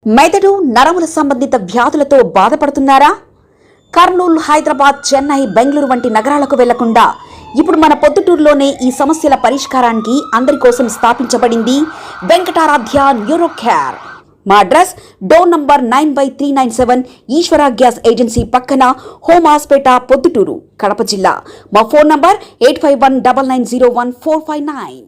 మెదడు నరముల సంబంధిత వ్యాధులతో బాధపడుతున్నారా? కర్నూలు, హైదరాబాద్, చెన్నై, బెంగళూరు వంటి నగరాలకు వెళ్లకుండా ఇప్పుడు మన పొద్దుటూరులోనే ఈ సమస్యల పరిష్కారానికి అందరి కోసం స్థాపించబడింది వెంకటారాధ్య న్యూరో కేర్. మా అడ్రస్ డోర్ నంబర్ 9/397 ఈశ్వర గ్యాస్ ఏజెన్సీ పక్కన, హోమ్ హాస్పేట, పొద్దుటూరు, కడప జిల్లా. మా ఫోన్ నంబర్ 8519901459.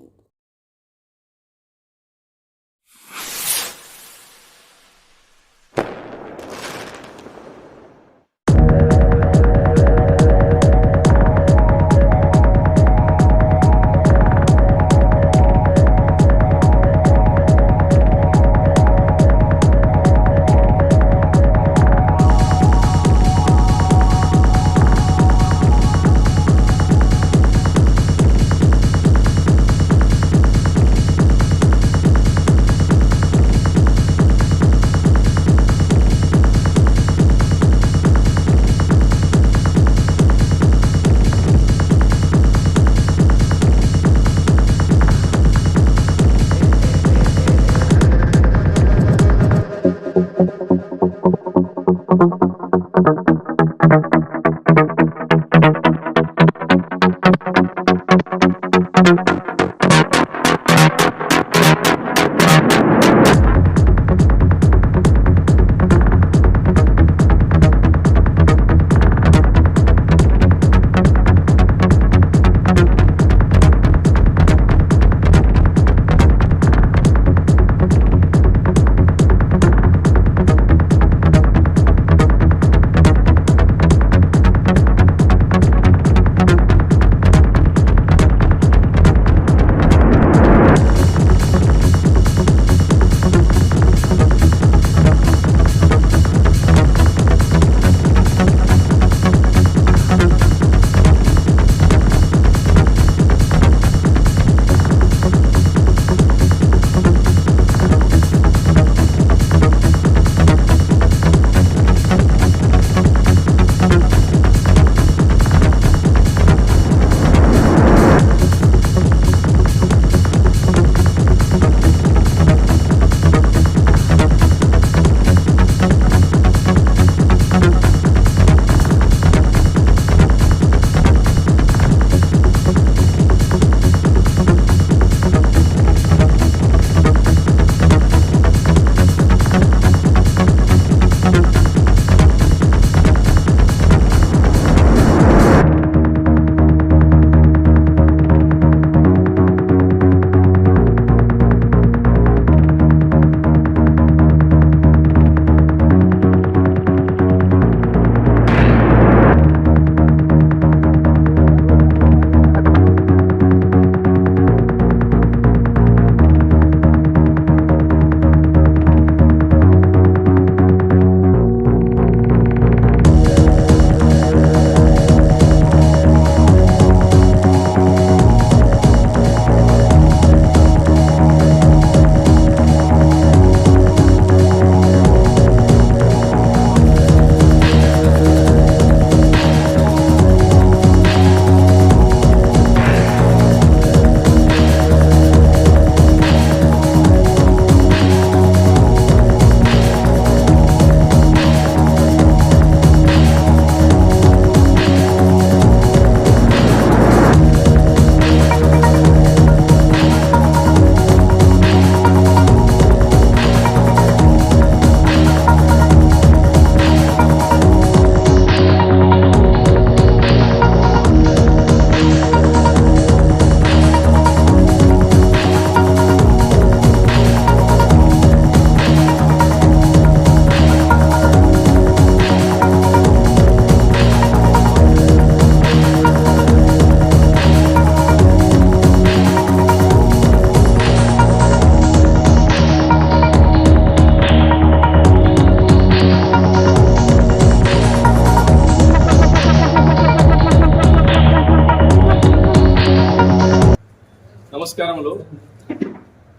నమస్కారములు.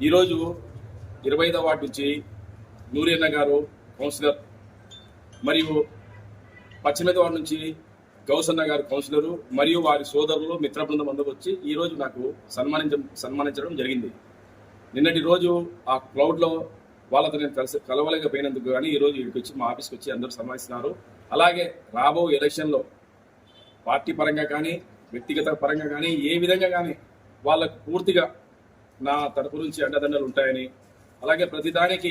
ఈరోజు 25వ వార్డు నుంచి నూరియన్న గారు కౌన్సిలర్, మరియు 18వ వార్డు నుంచి గౌసన్న గారు కౌన్సిలరు, మరియు వారి సోదరులు, మిత్ర బృందం అందరూ వచ్చి ఈరోజు నాకు సన్మానించడం జరిగింది. నిన్నటి రోజు ఆ క్లౌడ్లో వాళ్ళతో నేను కలవలేకపోయినందుకు కానీ ఈరోజు ఇక్కడికి వచ్చి మా ఆఫీస్కి వచ్చి అందరూ సమావేశిస్తున్నారు. అలాగే రాబో ఎలక్షన్లో పార్టీ పరంగా కానీ వ్యక్తిగత పరంగా కానీ ఏ విధంగా కానీ వాళ్ళకు పూర్తిగా నా తరపు నుంచి అండదండలు ఉంటాయని, అలాగే ప్రతిదానికి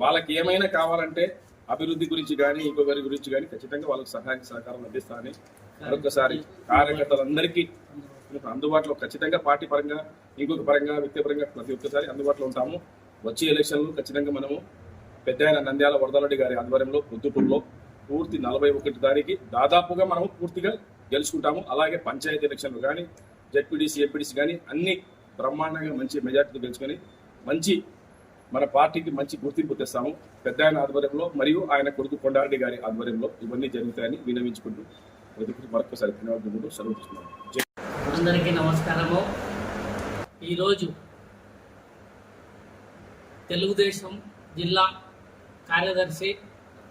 వాళ్ళకి ఏమైనా కావాలంటే అభివృద్ధి గురించి కానీ ఇంకొకరి గురించి కానీ ఖచ్చితంగా వాళ్ళకి సహకారం అందిస్తానని మరొకసారి కార్యకర్తలందరికీ అందుబాటులో ఖచ్చితంగా పార్టీ పరంగా ఇంకొక పరంగా వ్యక్తిపరంగా ప్రతి ఒక్కసారి అందుబాటులో ఉంటాము. వచ్చే ఎలక్షన్లు ఖచ్చితంగా మనము పెద్దాయన నంద్యాల వరదలరెడ్డి గారి ఆధ్వర్యంలో పొద్దుటూరులో పూర్తి 41 తారీఖు దాదాపుగా మనము పూర్తిగా గెలుచుకుంటాము. అలాగే పంచాయతీ ఎలక్షన్లు కానీ జెడ్పీటీసీ ఎంపీటీసీ కానీ అన్ని బ్రహ్మాండంగా మంచి మెజార్టీతో గెలుచుకొని మంచి మన పార్టీకి మంచి గుర్తింపు తెస్తాము. పెద్దాయన ఆధ్వర్యంలో మరియు ఆయన కొడుకు కొండారెడ్డి గారి ఆధ్వర్యంలో ఇవన్నీ జరుగుతాయని విన్నవించుకుంటూ మరొకసారి ధన్యవాదాలు సెలవు తీసుకున్నాను. అందరికీ నమస్కారము. ఈరోజు తెలుగుదేశం జిల్లా కార్యదర్శి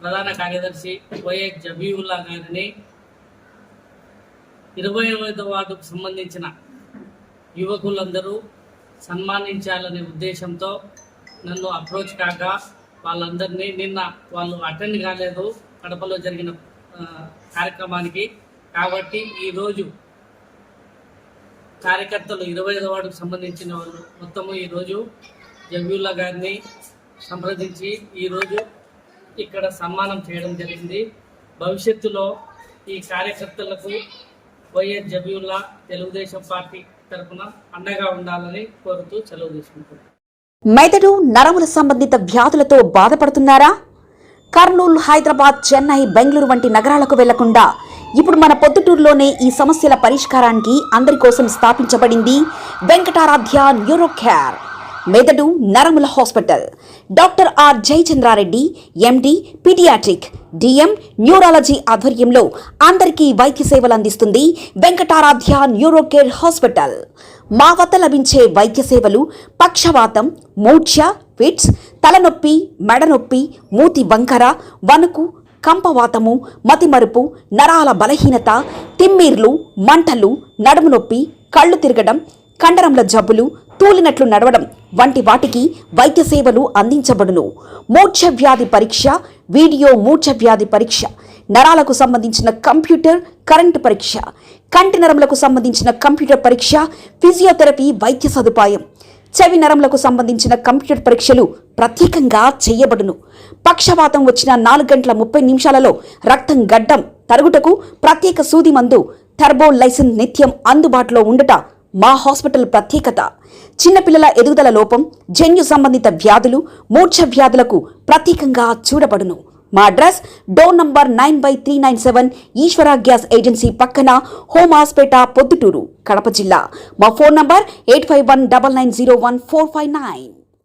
ప్రధాన కార్యదర్శి వైఎస్ జబీవుల్లా గారిని 25వ వార్డుకు సంబంధించిన యువకులందరూ సన్మానించాలనే ఉద్దేశంతో నన్ను అప్రోచ్ కాగా వాళ్ళందరినీ నిన్న వాళ్ళు అటెండ్ కాలేదు కడపలో జరిగిన కార్యక్రమానికి. కాబట్టి ఈరోజు కార్యకర్తలు 25వ వార్డుకు సంబంధించిన వాళ్ళు మొత్తము ఈరోజు జబీవుల్లా గారిని సంప్రదించి ఈరోజు ఇక్కడ సన్మానం చేయడం జరిగింది. భవిష్యత్తులో ఈ కార్యకర్తలకు వైఎస్ జబీవుల్లా తెలుగుదేశం పార్టీ తరఫున అండగా ఉండాలని కోరుతూ సెలవు తీసుకుంటున్నాను. మెదడు నరముల సంబంధిత వ్యాధులతో బాధపడుతున్నారా? కర్నూలు, హైదరాబాద్, చెన్నై, బెంగళూరు వంటి నగరాలకు వెళ్లకుండా ఇప్పుడు మన పొద్దుటూరులోనే ఈ సమస్యల పరిష్కారానికి అందరి కోసం స్థాపించబడింది వెంకటారాధ్య న్యూరో కేర్ మెదడు నరముల hospital. Doctor R Jayachandrareddy MD pediatric DM neurology ఆధ్వర్యంలో అందరికీ వైద్య సేవలు అందిస్తుంది వెంకటారాధ్య న్యూరో కేర్ హాస్పిటల్. మా వద్ద లభించే వైద్య సేవలు పక్షవాతం, మూర్ఛ, ఫిట్స్, తలనొప్పి, మెడనొప్పి, మూతి వంకర, వణుకు, కంపవాతము, మతిమరుపు, నరాల బలహీనత, తిమ్మిర్లు, మంటలు, నడుము నొప్పి, కళ్ళు తిరగడం, కండరంల జబ్బులు, తూలినట్లు నడవడం వంటి వాటికి వైద్య సేవలు అందించబడును. మూర్ఛ వ్యాధి పరీక్ష, వీడియో మూర్ఛ వ్యాధి పరీక్ష, నరాలకు సంబంధించిన కంప్యూటర్ కరెంటు పరీక్ష, కంటి నరములకు సంబంధించిన కంప్యూటర్ పరీక్ష, ఫిజియోథెరపీ వైద్య సదుపాయం, చెవి నరములకు సంబంధించిన కంప్యూటర్ పరీక్షలు ప్రత్యేకంగా చేయబడును. పక్షవాతం వచ్చిన 4 గంటల 30 నిమిషాలలో రక్తం గడ్డం తరుగుటకు ప్రత్యేక సూది మందు థర్బోలైసిన్ నిత్యం అందుబాటులో ఉండట మా హాస్పిటల్ ప్రత్యేకత. చిన్నపిల్లల ఎదుగుదల లోపం, జన్యు సంబంధిత వ్యాధులు, మూర్ఛ వ్యాధులకు ప్రత్యేకంగా చూడబడును. మా అడ్రస్ డోర్ నంబర్ 9/397 ఈశ్వర గ్యాస్ ఏజెన్సీ పక్కన, హోమాస్పేట, పొద్దుటూరు, కడప జిల్లా. మా ఫోన్ నంబర్ 8519901459.